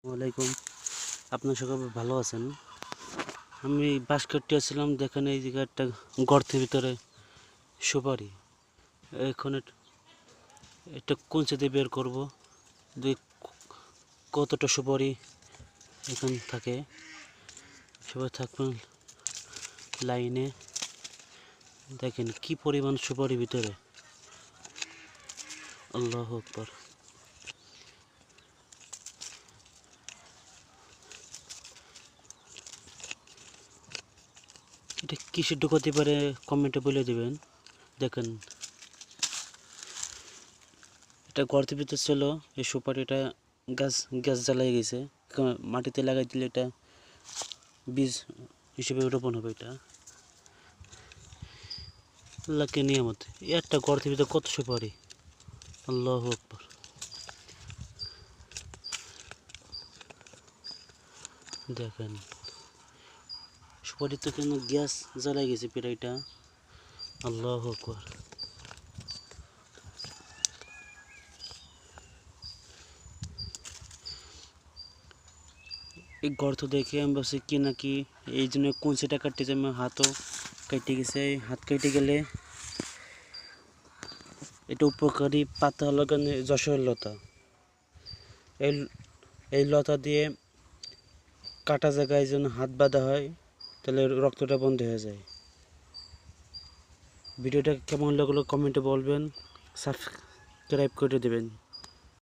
ওয়ালাইকুম। আপনার সবাই ভালো আছেন? আমি বাঁশ কাটতে আসছিলাম, দেখেন এই জায়গায় একটা গর্তের ভিতরে সুপারি। এখন এটা কুঞ্চি দিয়ে বের করবো যে কতটা সুপারি এখান থাকে। সবাই থাকবেন লাইনে। দেখেন কি পরিমাণ সুপারি ভিতরে, আল্লাহু আকবার। এটা কিসে ঢুকাতে পারে কমেন্টে বলে দেবেন। দেখেন এটা গর্তের ভিতর ছিল, এই সুপারিটা গ্যাস জ্বালাই গেছে। মাটিতে লাগাই দিলে এটা বীজ হিসেবে রোপণ হবে। এটা আল্লাহকে নিয়ামত। একটা গর্তের ভিতরে কত সুপারি, আল্লাহু আকবার। দেখেন সুপারিতে কেন গ্যাস জ্বালাই গেছে পেরাইটা, আল্লাহু আকবার। এই গর্ত দেখে আমি ভাবছি কি নাকি, এই জন্য কুঞ্চিটা কাটতে যে আমার হাতও কেটে গেছে। হাত কেটে গেলে এটা উপকারী পাতা হলো যশোর লতা। এই এই লতা দিয়ে কাটা জায়গায় যেন হাত বাঁধা হয়, তাহলে রক্তটা বন্ধ হয়ে যায়। ভিডিওটা কেমন লাগলো কমেন্টে বলবেন, সাবস্ক্রাইব করে দেবেন।